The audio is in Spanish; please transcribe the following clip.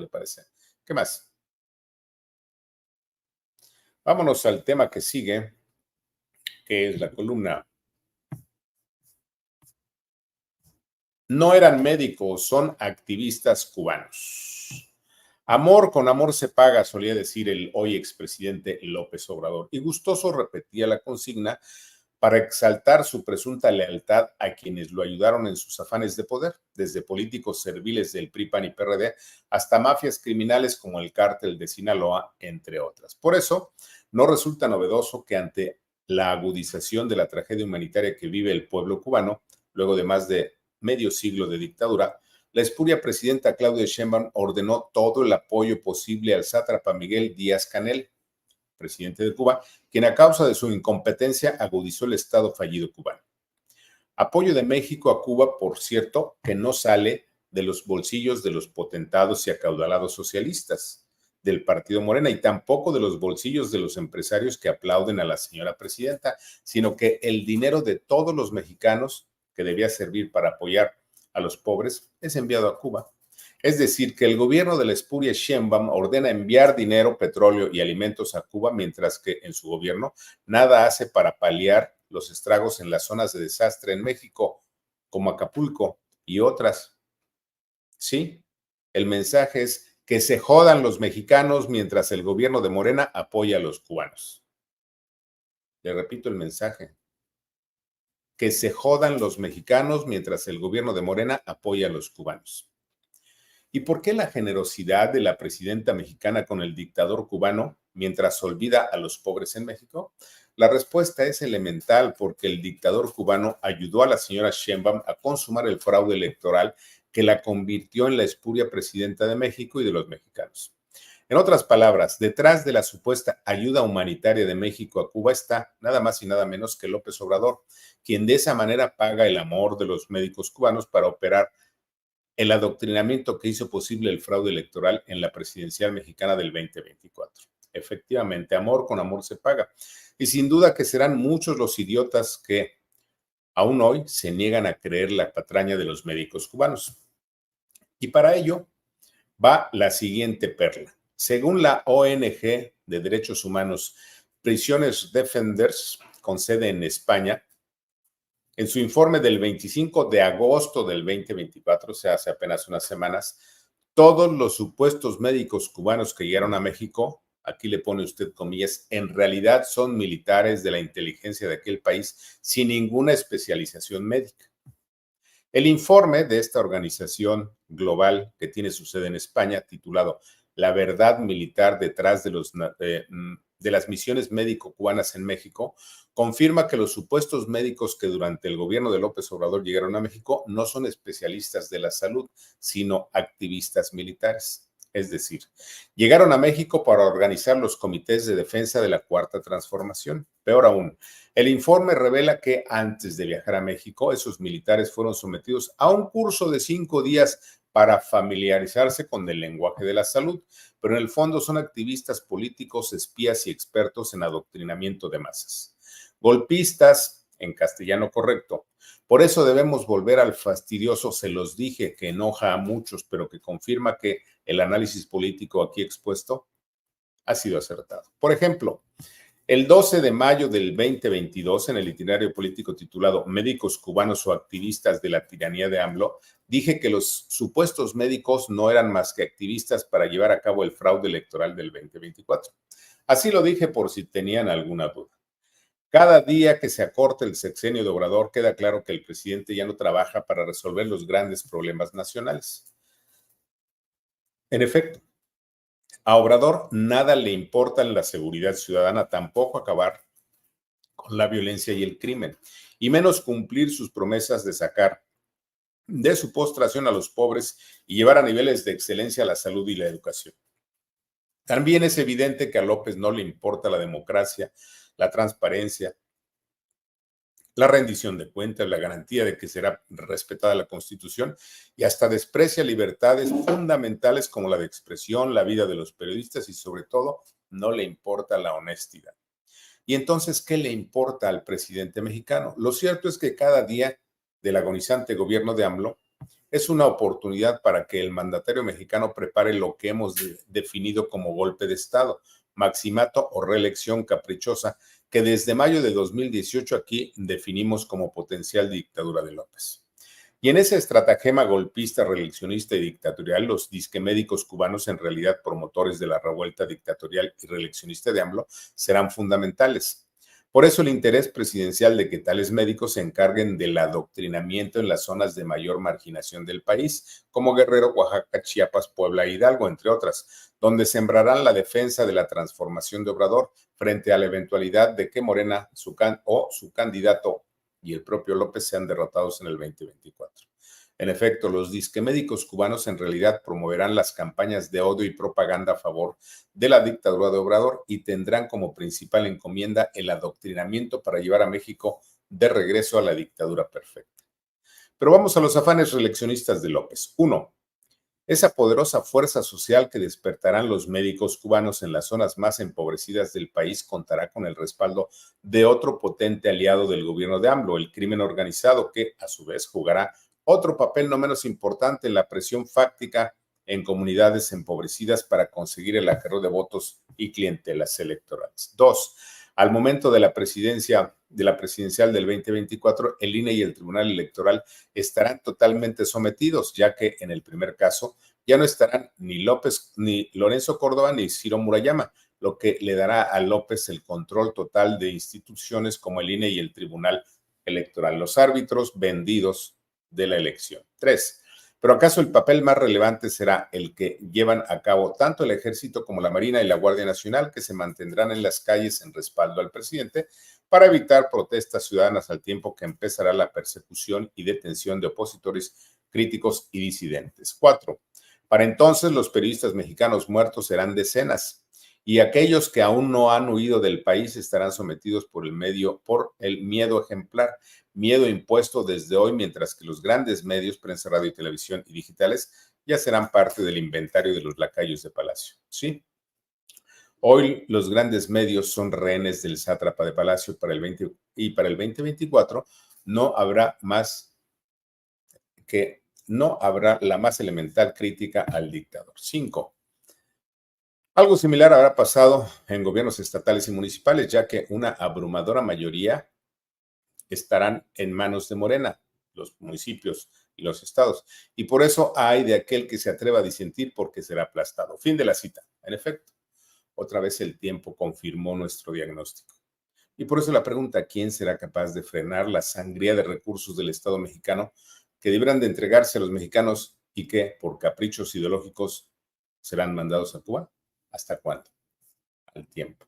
¿no le parece? ¿Qué más? Vámonos al tema que sigue, que es la columna. No eran médicos, son activistas cubanos. Amor con amor se paga, solía decir el hoy expresidente López Obrador, y gustoso repetía la consigna para exaltar su presunta lealtad a quienes lo ayudaron en sus afanes de poder, desde políticos serviles del PRI, PAN y PRD hasta mafias criminales como el cártel de Sinaloa, entre otras. Por eso, no resulta novedoso que ante la agudización de la tragedia humanitaria que vive el pueblo cubano, luego de más de medio siglo de dictadura, la espuria presidenta Claudia Sheinbaum ordenó todo el apoyo posible al sátrapa Miguel Díaz-Canel, presidente de Cuba, quien a causa de su incompetencia agudizó el Estado fallido cubano. Apoyo de México a Cuba, por cierto, que no sale de los bolsillos de los potentados y acaudalados socialistas del partido Morena y tampoco de los bolsillos de los empresarios que aplauden a la señora presidenta, sino que el dinero de todos los mexicanos que debía servir para apoyar a los pobres es enviado a Cuba. Es decir, que el gobierno de la espuria Sheinbaum ordena enviar dinero, petróleo y alimentos a Cuba, mientras que en su gobierno nada hace para paliar los estragos en las zonas de desastre en México, como Acapulco y otras. Sí, el mensaje es que se jodan los mexicanos mientras el gobierno de Morena apoya a los cubanos. Le repito el mensaje. Que se jodan los mexicanos mientras el gobierno de Morena apoya a los cubanos. ¿Y por qué la generosidad de la presidenta mexicana con el dictador cubano mientras olvida a los pobres en México? La respuesta es elemental, porque el dictador cubano ayudó a la señora Sheinbaum a consumar el fraude electoral que la convirtió en la espuria presidenta de México y de los mexicanos. En otras palabras, detrás de la supuesta ayuda humanitaria de México a Cuba está nada más y nada menos que López Obrador, quien de esa manera paga el amor de los médicos cubanos para operar el adoctrinamiento que hizo posible el fraude electoral en la presidencial mexicana del 2024. Efectivamente, amor con amor se paga. Y sin duda que serán muchos los idiotas que aún hoy se niegan a creer la patraña de los médicos cubanos. Y para ello va la siguiente perla. Según la ONG de Derechos Humanos Prisoners Defenders, con sede en España, en su informe del 25 de agosto del 2024, o sea, hace apenas unas semanas, todos los supuestos médicos cubanos que llegaron a México, aquí le pone usted comillas, en realidad son militares de la inteligencia de aquel país sin ninguna especialización médica. El informe de esta organización global que tiene su sede en España, titulado La verdad militar detrás de las misiones médico-cubanas en México, confirma que los supuestos médicos que durante el gobierno de López Obrador llegaron a México no son especialistas de la salud, sino activistas militares. Es decir, llegaron a México para organizar los comités de defensa de la Cuarta Transformación. Peor aún, el informe revela que antes de viajar a México, esos militares fueron sometidos a un curso de 5 días para familiarizarse con el lenguaje de la salud, pero en el fondo son activistas políticos, espías y expertos en adoctrinamiento de masas. Golpistas, en castellano correcto. Por eso debemos volver al fastidioso "se los dije", que enoja a muchos, pero que confirma que el análisis político aquí expuesto ha sido acertado. Por ejemplo, el 12 de mayo del 2022, en el itinerario político titulado Médicos cubanos o activistas de la tiranía de AMLO, dije que los supuestos médicos no eran más que activistas para llevar a cabo el fraude electoral del 2024. Así lo dije por si tenían alguna duda. Cada día que se acorta el sexenio de Obrador, queda claro que el presidente ya no trabaja para resolver los grandes problemas nacionales. En efecto, a Obrador nada le importa la seguridad ciudadana, tampoco acabar con la violencia y el crimen, y menos cumplir sus promesas de sacar de su postración a los pobres y llevar a niveles de excelencia la salud y la educación. También es evidente que a López no le importa la democracia, la transparencia, la rendición de cuentas, la garantía de que será respetada la Constitución, y hasta desprecia libertades fundamentales como la de expresión, la vida de los periodistas y, sobre todo, no le importa la honestidad. Y entonces, ¿qué le importa al presidente mexicano? Lo cierto es que cada día del agonizante gobierno de AMLO, es una oportunidad para que el mandatario mexicano prepare lo que hemos definido como golpe de Estado, maximato o reelección caprichosa, que desde mayo de 2018 aquí definimos como potencial dictadura de López. Y en ese estratagema golpista, reeleccionista y dictatorial, los disquemédicos cubanos, en realidad promotores de la revuelta dictatorial y reeleccionista de AMLO, serán fundamentales. Por eso el interés presidencial de que tales médicos se encarguen del adoctrinamiento en las zonas de mayor marginación del país, como Guerrero, Oaxaca, Chiapas, Puebla e Hidalgo, entre otras, donde sembrarán la defensa de la transformación de Obrador frente a la eventualidad de que Morena su candidato y el propio López sean derrotados en el 2024. En efecto, los disquemédicos cubanos en realidad promoverán las campañas de odio y propaganda a favor de la dictadura de Obrador y tendrán como principal encomienda el adoctrinamiento para llevar a México de regreso a la dictadura perfecta. Pero vamos a los afanes reeleccionistas de López. 1. Esa poderosa fuerza social que despertarán los médicos cubanos en las zonas más empobrecidas del país contará con el respaldo de otro potente aliado del gobierno de AMLO, el crimen organizado, que a su vez jugará otro papel no menos importante en la presión fáctica en comunidades empobrecidas para conseguir el acarreo de votos y clientelas electorales. 2. Al momento de la presidencial del 2024, el INE y el Tribunal Electoral estarán totalmente sometidos, ya que en el primer caso ya no estarán ni López, ni Lorenzo Córdoba, ni Ciro Murayama, lo que le dará a López el control total de instituciones como el INE y el Tribunal Electoral, los árbitros vendidos de la elección. 3. Pero acaso el papel más relevante será el que llevan a cabo tanto el Ejército como la Marina y la Guardia Nacional, que se mantendrán en las calles en respaldo al presidente para evitar protestas ciudadanas al tiempo que empezará la persecución y detención de opositores, críticos y disidentes. 4. Para entonces los periodistas mexicanos muertos serán decenas y aquellos que aún no han huido del país estarán sometidos por el miedo ejemplar, miedo impuesto desde hoy, mientras que los grandes medios, prensa, radio y televisión y digitales, ya serán parte del inventario de los lacayos de Palacio. ¿Sí? Hoy los grandes medios son rehenes del sátrapa de Palacio para el 2024 no habrá no habrá la más elemental crítica al dictador. 5. Algo similar habrá pasado en gobiernos estatales y municipales, ya que una abrumadora mayoría estarán en manos de Morena, los municipios y los estados. Y por eso hay de aquel que se atreva a disentir porque será aplastado. Fin de la cita. En efecto, otra vez el tiempo confirmó nuestro diagnóstico. Y por eso la pregunta, ¿quién será capaz de frenar la sangría de recursos del Estado mexicano que deberán de entregarse a los mexicanos y que, por caprichos ideológicos, serán mandados a Cuba? ¿Hasta cuándo? Al tiempo.